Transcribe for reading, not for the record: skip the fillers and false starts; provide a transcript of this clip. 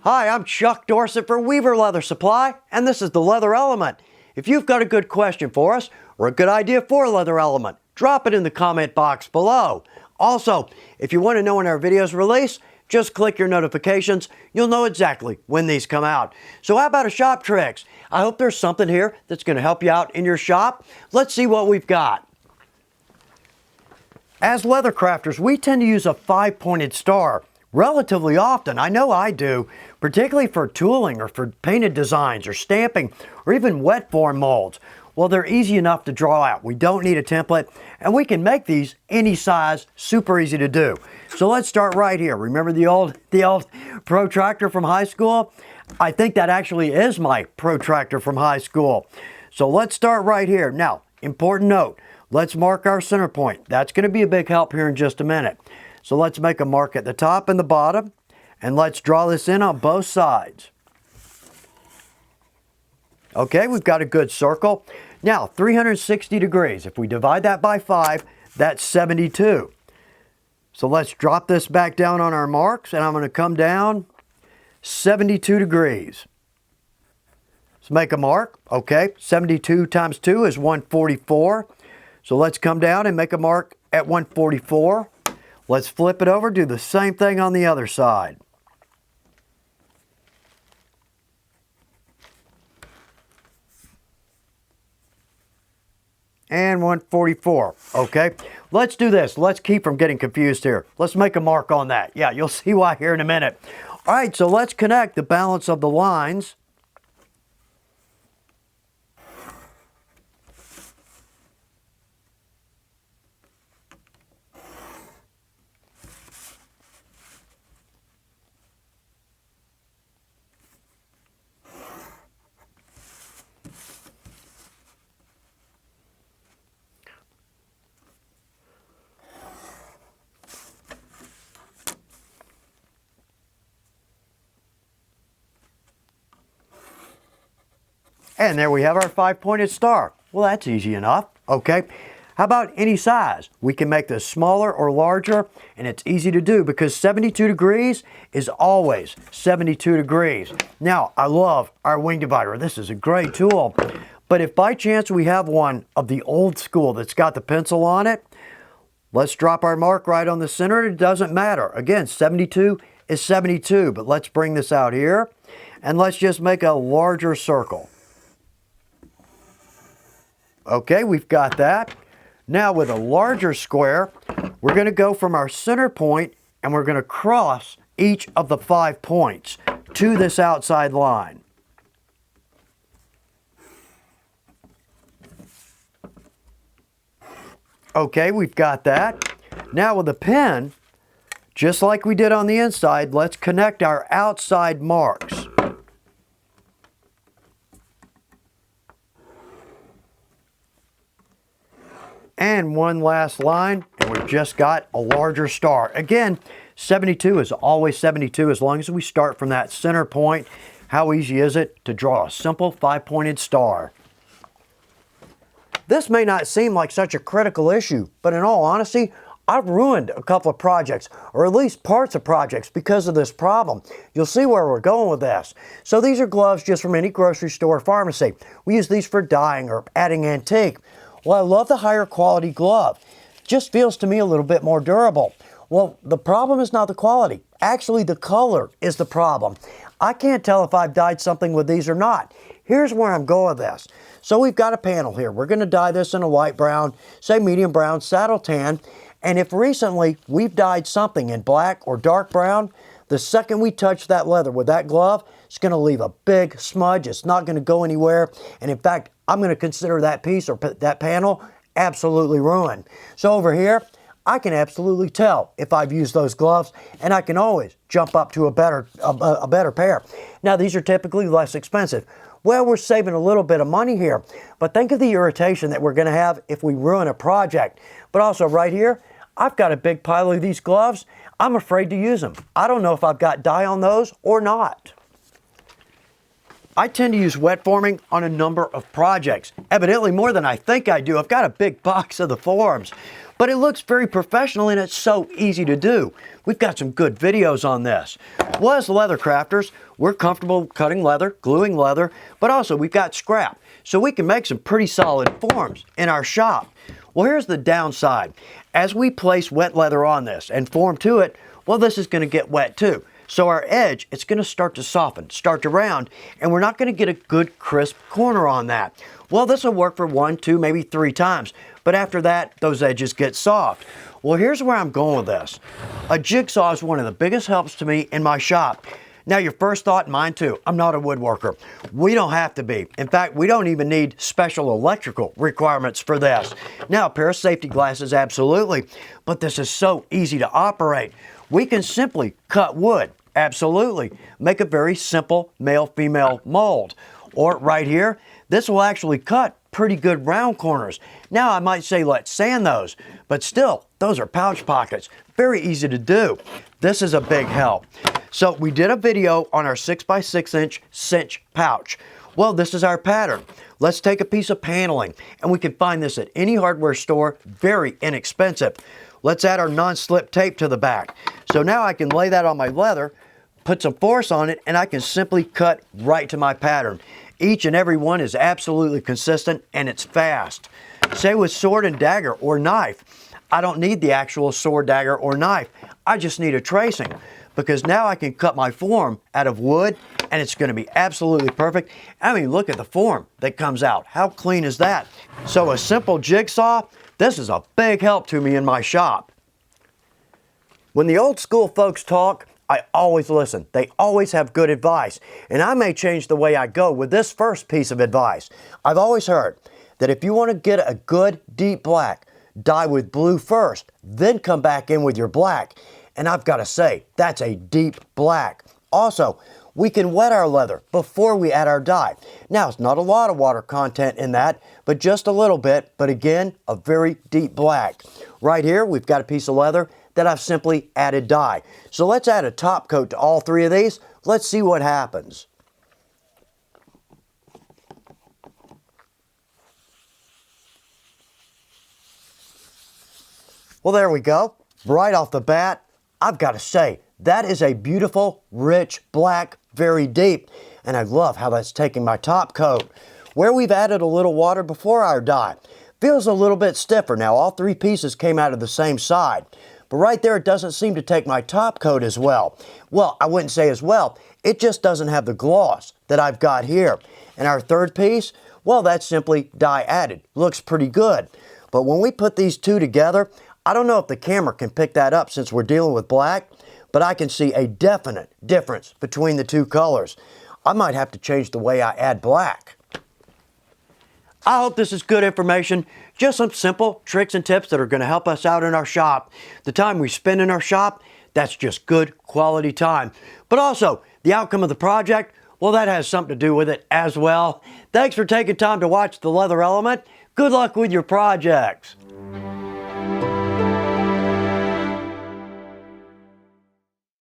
Hi, I'm Chuck Dorset for Weaver Leather Supply, and this is the Leather Element. If you've got a good question for us or a good idea for a Leather Element, drop it in the comment box below. Also, if you want to know when our videos release, just click your notifications. You'll know exactly when these come out. So how about a shop tricks? I hope there's something here that's going to help you out in your shop. Let's see what we've got. As leather crafters, we tend to use a 5-pointed star relatively often. I know I do, particularly for tooling or for painted designs or stamping or even wet form molds. Well, they're easy enough to draw out. We don't need a template, and we can make these any size, super easy to do. So let's start right here. Remember the old protractor from high school? I think that actually is my protractor from high school. So let's start right here. Now, important note, let's mark our center point. That's going to be a big help here in just a minute. So let's make a mark at the top and the bottom, and let's draw this in on both sides. Okay, we've got a good circle. Now, 360 degrees. If we divide that by 5, that's 72. So let's drop this back down on our marks, and I'm going to come down 72 degrees. Let's make a mark. Okay, 72 times 2 is 144. So let's come down and make a mark at 144. Let's flip it over, do the same thing on the other side. And 144. Okay, let's do this. Let's keep from getting confused here. Let's make a mark on that. Yeah, you'll see why here in a minute. All right, so let's connect the balance of the lines. And there we have our 5-pointed star. Well, that's easy enough, okay? How about any size? We can make this smaller or larger, and it's easy to do because 72 degrees is always 72 degrees. Now, I love our wing divider. This is a great tool. But if by chance we have one of the old school that's got the pencil on it, let's drop our mark right on the center. It doesn't matter. Again, 72 is 72, but let's bring this out here, and let's just make a larger circle. Okay, we've got that. Now with a larger square, we're going to go from our center point and we're going to cross each of the 5 points to this outside line. Okay, we've got that. Now with a pen, just like we did on the inside, let's connect our outside marks. And one last line, and we've just got a larger star. Again, 72 is always 72 as long as we start from that center point. How easy is it to draw a simple 5-pointed star? This may not seem like such a critical issue, but in all honesty, I've ruined a couple of projects, or at least parts of projects, because of this problem. You'll see where we're going with this. So these are gloves just from any grocery store or pharmacy. We use these for dyeing or adding antique. Well, I love the higher quality glove. Just feels to me a little bit more durable. Well, the problem is not the quality. Actually, the color is the problem. I can't tell if I've dyed something with these or not. Here's where I'm going with this. So we've got a panel here. We're going to dye this in a light brown, say medium brown, saddle tan. And if recently we've dyed something in black or dark brown, the second we touch that leather with that glove, it's going to leave a big smudge. It's not going to go anywhere. And in fact, I'm going to consider that piece or that panel absolutely ruined. So over here, I can absolutely tell if I've used those gloves, and I can always jump up to a better pair. Now, these are typically less expensive. Well, we're saving a little bit of money here, but think of the irritation that we're going to have if we ruin a project. But also right here, I've got a big pile of these gloves. I'm afraid to use them. I don't know if I've got dye on those or not. I tend to use wet forming on a number of projects, evidently more than I think I do. I've got a big box of the forms. but it looks very professional and it's so easy to do. We've got some good videos on this. Well, as leather crafters, we're comfortable cutting leather, gluing leather, but also we've got scrap, so we can make some pretty solid forms in our shop. Well, here's the downside. As we place wet leather on this and form to it, well, this is going to get wet too. So our edge, it's going to start to soften, start to round, and we're not going to get a good crisp corner on that. Well, this will work for 1, 2, maybe 3 times, but after that, those edges get soft. Well, here's where I'm going with this. A jigsaw is one of the biggest helps to me in my shop. Now, your first thought, mine too, I'm not a woodworker. We don't have to be. In fact, we don't even need special electrical requirements for this. Now, a pair of safety glasses, absolutely, but this is so easy to operate. We can simply cut wood, absolutely. Make a very simple male-female mold. Or right here, this will actually cut pretty good round corners. Now, I might say let's sand those, but still, those are pouch pockets. Very easy to do. This is a big help. So we did a video on our 6x6 inch cinch pouch. Well, this is our pattern. Let's take a piece of paneling, and we can find this at any hardware store, very inexpensive. Let's add our non-slip tape to the back. So now I can lay that on my leather, put some force on it, and I can simply cut right to my pattern. Each and every one is absolutely consistent, and it's fast. Say with sword and dagger or knife, I don't need the actual sword, dagger, or knife. I just need a tracing, because now I can cut my form out of wood, and it's going to be absolutely perfect. I mean, look at the form that comes out. How clean is that? So a simple jigsaw, this is a big help to me in my shop. When the old school folks talk, I always listen. They always have good advice, and I may change the way I go with this first piece of advice. I've always heard that if you want to get a good deep black, dye with blue first, then come back in with your black. And I've got to say, that's a deep black. Also, we can wet our leather before we add our dye. Now, it's not a lot of water content in that, but just a little bit. But again, a very deep black. Right here, we've got a piece of leather that I've simply added dye. So let's add a top coat to all 3 of these. Let's see what happens. Well, there we go. Right off the bat, I've got to say, that is a beautiful, rich black, very deep. And I love how that's taking my top coat. Where we've added a little water before our dye, feels a little bit stiffer. Now, all 3 pieces came out of the same side. But right there, it doesn't seem to take my top coat as well. Well, I wouldn't say as well. It just doesn't have the gloss that I've got here. And our 3rd piece, well, that's simply dye added. Looks pretty good. But when we put these 2 together, I don't know if the camera can pick that up since we're dealing with black, but I can see a definite difference between the 2 colors. I might have to change the way I add black. I hope this is good information. Just some simple tricks and tips that are going to help us out in our shop. The time we spend in our shop, that's just good quality time. But also, the outcome of the project, well, that has something to do with it as well. Thanks for taking time to watch The Leather Element. Good luck with your projects.